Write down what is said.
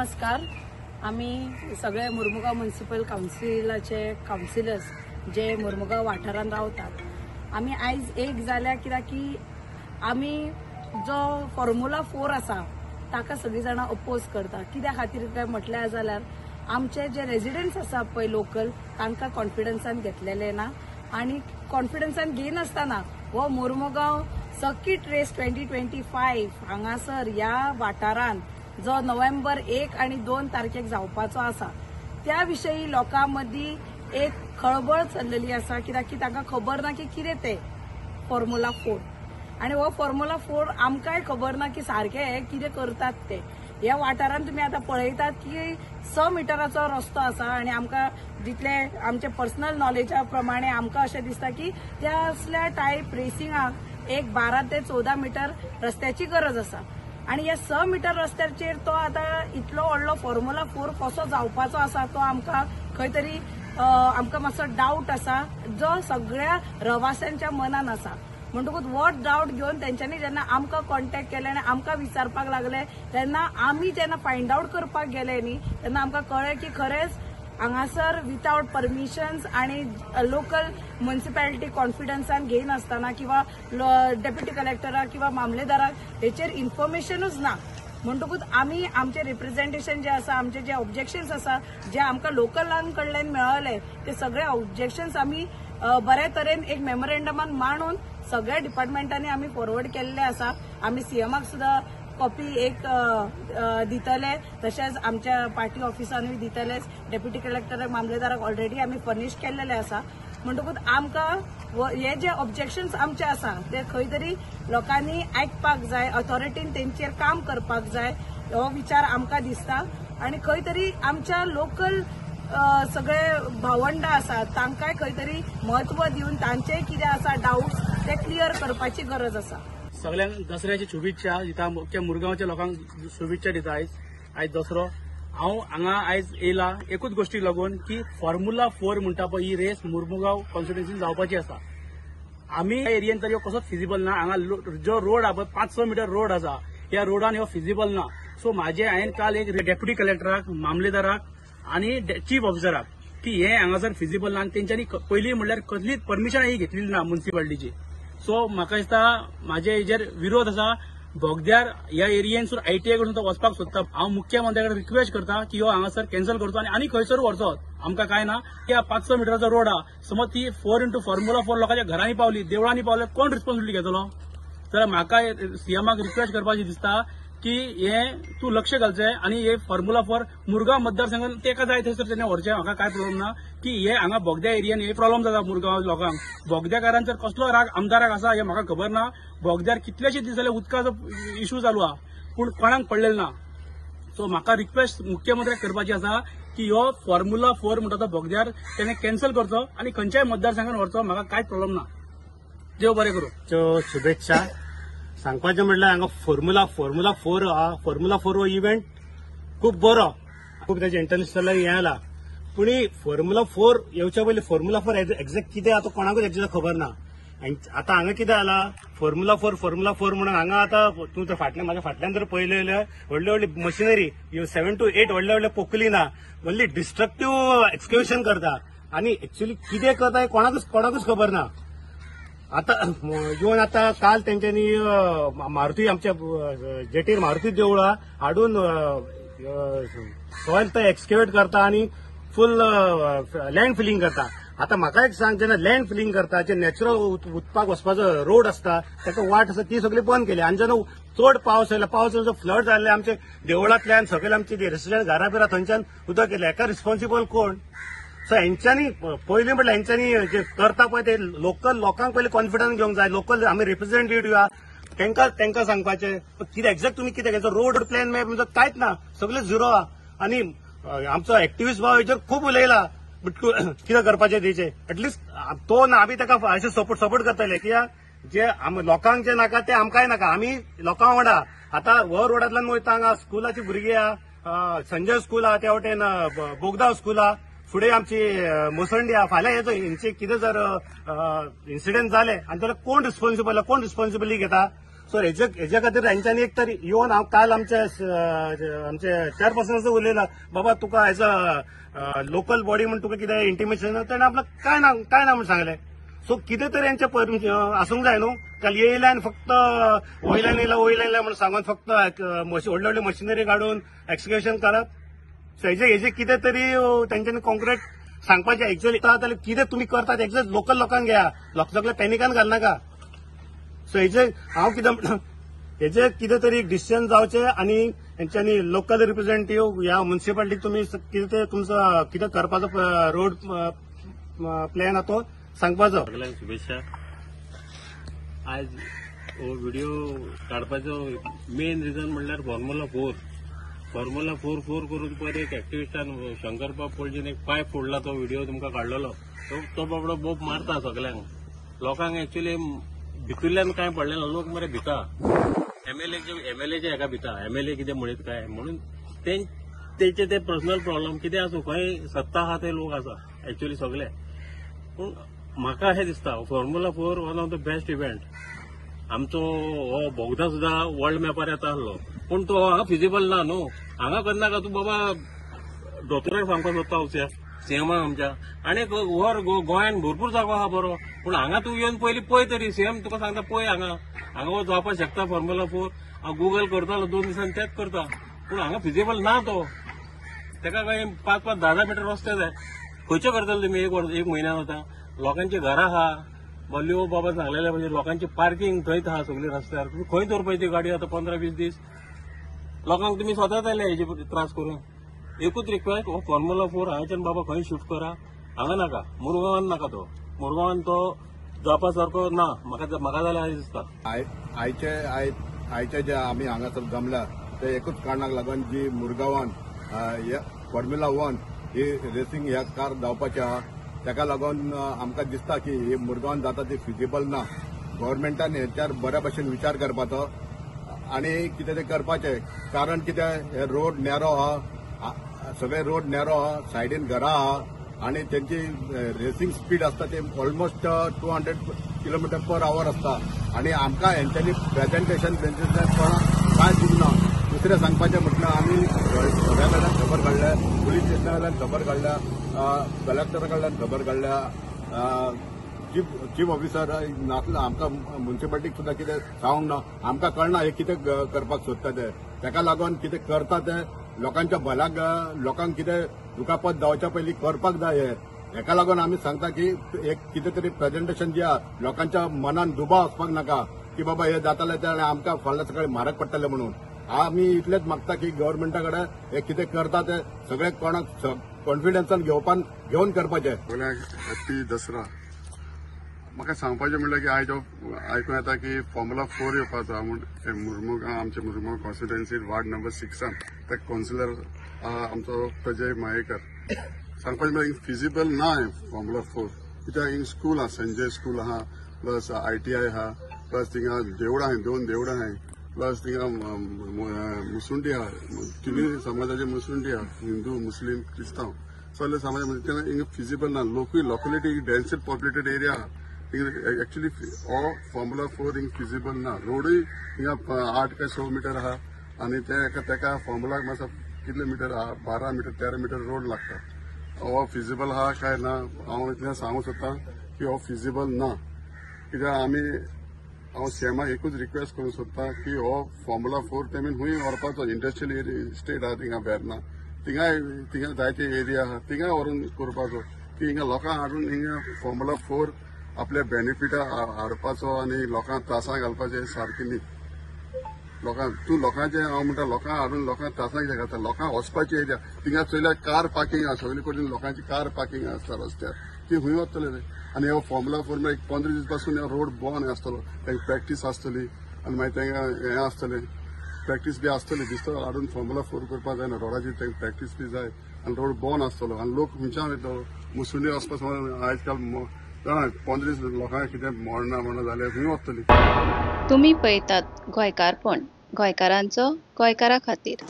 नमस्कार. आम्ही सगळे मुरमुगाव म्युनिसिपल काउन्सिलाचे काउन्सिलर्स जे मुरमुगाव वाठारांत रावतात, आम्ही आयज एक जाल्या कित्याक की आम्ही जो फॉर्म्युला 4 आसा ताका सगळी जाणां अपोज करता. कित्या खातीर काय म्हटल्यार जाल्यार आमचे जे रेजिडेंट्स आसा पळय लोकल तांकां कॉन्फिडन्सान घेतलेले ना आणि कॉन्फिडन्सान घेनासतना हो मुरमुगाव सर्किट रेस 2025 हांगासर ह्या वाठारांत जो नोव्हेंबर 1 आणि 2 तारखेक जावपाचो आसा त्या विशयी लोकां मदीं एक खळबळ चल्लेली आसा. कित्याक की तांकां खबर ना की कितें ते फॉर्म्युला 4 आणि हो फॉर्म्युला 4 आमकांय खबर ना की सारखे हे कितें करतात ते. ह्या वाठारांत तुमी आतां पळयतात की 6 मिटराचो रस्तो आसा आणि आमकां जितले आमचे पर्सनल नॉलेजा प्रमाणे आमकां अशें दिसता की त्या असल्या टायप रेसिंगाक एक 12 ते 14 मीटर रस्त्याची गरज आसा आणि या 6 मीटर रस्त्याचेर तो आता इतलो व्हडलो फॉर्म्युला 4 कसो जावपाचो आसा तो आमकां खंय तरी आमकां मातसो डाऊट आसा जो सगळ्या रवास्यांच्या मनान आसा. म्हणटकूच हो डाऊट घेवन तेंच्यांनी जेन्ना आमकां कॉन्टॅक्ट केले आनी आमकां विचारपाक लागले तेन्ना आमी जेन्ना फायंड आउट करपाक गेले न्ही तेन्ना आमकां कळ्ळें की खरेंच हांगासर विथआउट परमिशन्स आणि लोकल म्युनिसिपॅलिटी कॉन्फिडन्सान घेनासतना किंवा डेप्युटी कलेक्टराक किंवा मामलेदाराक हेचेर इन्फॉर्मेशनूच ना. म्हणटकूच आमी आमचे रिप्रेझेंटेशन जे आसा आमचे जे ऑब्जेक्शन्स आसा जे आमकां लोकलांकडल्यान मेळले ते सगळे ऑब्जेक्शन्स आमी बऱ्या तरेन एक मेमोरेंडमान मांडून सगळ्या डिपार्टमेंटांनी आमी फॉरवर्ड केल्ले आसा. आमी सीएमाक सुद्धा कॉपी एक दितले, तशेंच आमच्या पार्टी ऑफिसांनी दितले. डेप्युटी कलेक्टर मामलेदाराक ऑलरेडी आमी फर्निश केल्लेले आसा. म्हणटकूच आमकां हे जे ऑब्जेक्शन्स आमचे आसा ते खंय तरी लोकांनी आयकपाक जाय, अथॉरिटीन तेंचेर काम करपाक जाय हो विचार आमकां दिसता. आणि खंय तरी आमच्या लोकल सगळे भावंड आसा तांकांय खंय तरी महत्व दिवन तांचेय कितें आसा डाऊट्स ते क्लियर करपाची गरज आसा. सगळ्यांक दसऱ्याची शुभेच्छा दिता. मुख्य मुरगांवच्या लोकांक शुभेच्छा दिता. आयज दसरो हांव हांगा आयज येयला एकूच गोष्टीक लागून की फॉर्म्युला 4 म्हणटा पळय ही रेस मुरमुगांव कॉन्स्टिट्युएन्सीन जावपाची आसा. आमी ह्या एरियेन तरी कसोच फिजिबल ना. हांगा जो रोड आहा 5-6 मीटर रोड आसा ह्या रोडान ह्यो फिजिबल ना. सो हांवें काल एक डेप्युटी कलेक्टराक, मामलेदाराक आणि चीफ ऑफिसराक की हे हांगासर फिजिबल ना आनी तेंच्यांनी पयलीं म्हणल्यार कसलीच परमिशन ही घेतलेली ना म्युनिसिपालिटीची. सो म्हाका दिसता म्हाजे हेजेर विरोध आसा. बोगद्यार ह्या एरियेनसून ITA कडून तो वचपाक सोदता. हांव मुख्यमंत्र्या कडेन रिक्वेस्ट करता की हो हांगासर कॅन्सल करचो आनी खंयसर व्हरचो आमकां काय ना. की 5-6 मिटराचो रोड आहा समज ती 4x फॉर्म्युला 4 लोकांच्या घरांनी पावली, देवळांनी पावले, कोण रिस्पॉन्सिबिलिटी घेतलो? तर म्हाका सीएमाक रिक्वेस्ट करपाची दिसता की हे तूं लक्ष घालचें आनी हे फॉर्म्युला 4 मुरगांव मतदारसंघात तेका जाय थंयसर तेणें व्हरचें. म्हाका काय प्रॉब्लम ना की हे हांगा बोगद्या एरियेन हे प्रॉब्लम जाता मुरगांव लोकांक. बोगद्याकारांचर कसलो राग आमदाराक आसा हे म्हाका खबर ना. बोगद्यार कितलेशेच दीस जाले उदकाचो इश्यू चालू आहा पूण कोणाक पडलेलो ना. सो म्हाका रिक्वेस्ट मुख्यमंत्र्याक करपाची आसा की हो फॉर्म्युला 4 म्हणटा तो बोगद्यार तेणें कॅन्सल करचो आनी खंयच्याय मतदारसंघात व्हरचो. म्हाका कांयच प्रॉब्लम ना. देव बरें करूं. शुभेच्छा. सांगपाचें म्हणल्यार हांगा फॉर्म्युला 4 आहा. फॉर्म्युला 4 हो इव्हेंट खूब बरो, खूब ताचे इंटरनॅशनल हें आला. पूण फॉर्म्युला 4 येवच्या पयलीं फॉर्म्युला 4 एक्झॅक्ट कितें आतां कोणाकूच एक्झॅक्ट खबर ना. आतां हांगा कितें जाला फॉर्म्युला 4 म्हणून हांगा आतां तूं तर म्हाज्या फाटल्यान जर पळयलें जाल्यार व्हडली व्हडली मशिनरी 7 to 8 व्हडले पोकली ना, ओन्ली डिस्ट्रक्टिव्ह एक्सक्युशन करता आनी एक्च्युअली कितें करता हें कोणाकूच खबर ना. आता येवन आता काल तेंच्यांनी मारुती आमच्या जेटीर मारुती देवळा हाडून सॉयल थंय एक्सकेवेट करता आणि फुल लँड फिलिंग करता. आता म्हाका एक सांग, जेन्ना लँड फिलिंग करता जे नॅचरल उदपाक वचपाचो रोड आसता ताका वाट आसा ती सगळी बंद केली. आनी जेन्ना चड पावस आयला, पावसाचो फ्लड जाल्ले आमचे देवळांतल्यान सगळे आमचे जे रेसिडेंट घरा बिरा थंयच्यान उदक येयलें. हेका रिस्पॉन्सिबल कोण? सो हेंच्यांनी पयलीं म्हटल्यार हेंच्यांनी जे करता पळय ते लोकल लोकांक पयलीं कॉन्फिडन्स घेवंक जाय. लोकल आमी रिप्रेझेंटेटिव्ह आहा तांकां सांगपाचें कितें एक्झॅक्ट तुमी कितें घेता. रोड प्लॅन मॅप म्हणजे कांयच ना, सगळें झिरो आहा. आनी आमचो एक्टिव्हिस्ट भाव हेचेर खूब उलयला कितें करपाचें तेचें. एटलिस्ट तो ना आमी ताका अशें सपोर्ट करतले कित्याक जे लोकांक जे नाका ते आमकांय नाका. आमी लोकां वांगडा आतां हो रोडांतल्यान वयता हांगा स्कुलाची भुरगीं आहा, संजय स्कूल आहा, त्या वटेन बोगदा स्कूल आहा, फुडें आमची मोसंडी आहा. फाल्यां येतो हेंचे कितें जर इन्सिडेंट जाले आनी जाल्यार कोण रिस्पॉन्सिबिलिटी घेता. सो हेच्या खातीर तांच्यांनी एक तरी येवन हांव काल आमचे चेअरपर्सनाचो उलयला बाबा तुका एज अ लोकल बॉडी म्हणून तुका कितें इंटिमेशन ताणें आपलं काय ना म्हणून सांगलें. सो कितें तरी यांचे आसूंक जाय न्हू. काल येयला आनी फक्त वयल्यान येयला म्हणून सांगून फक्त व्हडले व्हडले मशिनरी काडून एक्सिक्युशन करप. सो हेजे कितें तरी तेंच्यांनी कॉन्क्रीट सांगपाचें. एक्चुअली जाल्यार कितें तुमी करतात एक्झॅक्ट लोकल लोकांक घ्या, सगळ्या पॅनिकान घालनाका. सो हांव हेजे कितें तरी डिसिजन जावचें आनी हेंच्यांनी लोकल रिप्रेझेंटेटिव्ह ह्या म्युनिसिपालिटीक तुमी कितें तुमचो कितें करपाचो रोड प्लॅन आहा तो सांगपाचो. सगळ्यांक शुभेच्छा. आज हो व्हिडिओ काडपाचो मेन रिजन म्हणल्यार फॉर्म्युला 4 करून पयर एक एक्टिव्हिस्टान शंकरपाळ पळजीन एक पायप फोडला, तो व्हिडिओ तुमकां काडलेलो. तो बाबडो बोप मारता सगळ्यांक. लोकांक एक्चुअली भितरल्यान काय पडलें ना, लोक मरे भिता. एमएलएचे हेका भिता, एमएलए कितें म्हणीत काय म्हणून तेचे ते पर्सनल प्रॉब्लेम कितें आसूं, खंय सत्ता आहा ते लोक आसा एक्चुअली सगळे. पूण म्हाका अशें दिसता formula 4 one of the best event. आमचो हो बोगदा सुद्धा वर्ल्ड मॅपार येता आसलो, पूण तो हांगा फिजिबल ना न्हू. हांगा करनाका तूं बाबा दोतोराक सांगपाक सोदता सीएमा आमच्या. आनी वर गोंयान भरपूर जागो आहा बरो, पूण हांगा तूं येवन पयलीं पळय तरी. सीएम तुका सांगता पळय हांगा जावपाक शकता फॉर्म्युला 4. हांव गुगल करतालो 2 दिसांनी तेच करता, पूण हांगा फिजिबल ना तो. तेका काय 5-10 मीटर रस्ते जाय. खंयचे करतले तुमी एक म्हयन्यान आतां. लोकांची घरां आहा, बल्यो बाबा सांगलेले म्हणजे लोकांची पार्किंग थंयच आहा सगळी रस्त्यार. तुम्ही खंय दवरपाची ती गाडी आतां 15-20 दीस. लोकांक तुमी स्वताच आयले हेजे त्रास करून. एकूच रिक्वेस्ट, हो फॉर्म्युला 4 हांगाच्यान बाबा खंय शिफ्ट करा. हांगा नाका, मुरगांवान नाका तो. मुरगांवान तो जावपा सारको ना म्हाका जाल्यार अशें दिसता. आयचे जे आमी हांगासर जमल्या ते एकूच कारणाक लागून जी मुरगांवान फॉर्म्युला 1 ही रेसिंग ह्या कार जावपाची आहा. ताका लागून आमकां दिसता की ही मुरगांवान जाता ती फिजिबल ना. गव्हर्मेंटान हेच्यार बऱ्या भशेन विचार करपाचो आनी कितें तें करपाचें. कारण कितें हे रोड नॅरो आहा, सगळे रोड नॅरो आहा, सायडीन घरां आहा आनी तेंची रेसिंग स्पीड आसता ते ऑलमोस्ट 200 km/h आसता. आनी आमकां हेंच्यांनी प्रेझेंटेशन कांय दिवना. दुसरें सांगपाचें म्हटल्यार आमी सगळ्या कडल्यान खबर काडल्या, पुलीस स्टेशना कडल्यान खबर काडल्या, कलेक्टरा कडल्यान खबर काडल्या, चीफ ऑफिसर नासलो. आमकां म्युनिसिपालिटीक सुद्दां कितें सांगूंक ना. आमकां कळना हे कितें करपाक सोदता ते. ताका लागून कितें करता ते लोकांच्या भल्याक, लोकांक कितें दुखापत जावच्या पयलीं करपाक जाय हे. हेका लागून आमी सांगता की एक कितें तरी प्रेझेंटेशन दिया. लोकांच्या मनान दुबाव वचपाक नाका की बाबा हे जाताले ते आनी आमकां फाल्यां सकाळीं म्हारग पडटले म्हणून. आमी इतलेंच मागता की गव्हर्मेंटा कडेन हे कितें करता ते सगळे कोणाक कॉन्फिडन्सान घेवन करपाचें. हॅपी दसरा. म्हाका सांगपाचें म्हणल्यार की आयज आयकूं येता की फॉर्म्युला 4 येवपाचो म्हणून मुर्मुगांव, आमच्या मुर्मुगांव कॉन्स्टिट्युएन्सी वार्ड नंबर 6 ते कावन्सिलर आमचो प्रजय मायेकर. सांगपाचें म्हळ्यार फिजिबल ना फॉर्म्युला 4. कित्याक हिंग स्कूल आहा, संजय स्कूल आहा, प्लस ITI आहा, प्लस थिंगा देवळां आहाय, 2 देवळां आहाय, प्लस थिंगा मुसुंडी आहा, तिनूय समाजाची मुसुंडी आहा, हिंदू, मुस्लीम, क्रिस्तांव सगळे समाज. म्हणजे हिंगा फिजिबल ना. लोकलिटी डेन्सली पॉप्युलेटेड एरिया आहा. एक्चुअली हो फॉर्म्युला 4 हिंग फिजिबल ना. रोडूय हिंगा 8 काय 6 मीटर आहा आनी तेका फॉर्म्युलाक मातसो कितले मीटर आहा, 12 मीटर 13 मीटर रोड लागता. हो फिजिबल आहा काय ना हांव इतलें सांगूंक सोदतां की हो फिजिबल ना. कित्याक हांव सीएमाक एकूच रिक्वेस्ट करूंक सोदतां की हो फॉर्म्युला 4 तेमी खूंय व्हरपाचो. इंडस्ट्रियल इस्टेट आहा थिंगा वेर्ना, थिंगा जायते एरिया आहा, थिंगा व्हरून करपाचो की हिंगा लोकांक हाडून हिंगा फॉर्म्युला 4 आपल्या बेनिफिटा हाडपाचो आनी लोकांक त्रासां घालपाचें सारकें न्ही. लोकांचे हांव म्हणटा लोकांक हाडून लोकांक त्रासांक कितें घालता. लोकांक वचपाची एरिया थिंगा चोयल्यार कार पार्किंग आहा, सगळे कडेन लोकांची कार पार्किंग आसता रस्त्यार, ती खूंय वतले ते. आनी हो फॉर्म्युला 4 म्हळ्यार 15 दीस पासून रोड बंद आसतलो. तांकां प्रॅक्टीस आसतली आनी मागीर तांकां हें आसतलें, प्रॅक्टीस बी आसतली. दिसता हाडून फॉर्म्युला 4 करपाक जायना. रोडाची तांकां प्रॅक्टीस बी जाय आनी रोड बंद आसतलो आनी लोक खंयच्यान वयतलो. मुसुंडी वचपाक आयज काल जाणा 15 दीस लोकांक कितें मरना जाल्यार खंय वतली. तुम्ही पळयतात गोंयकारपण, गोंयकारांचो गोंयकारा खातीर.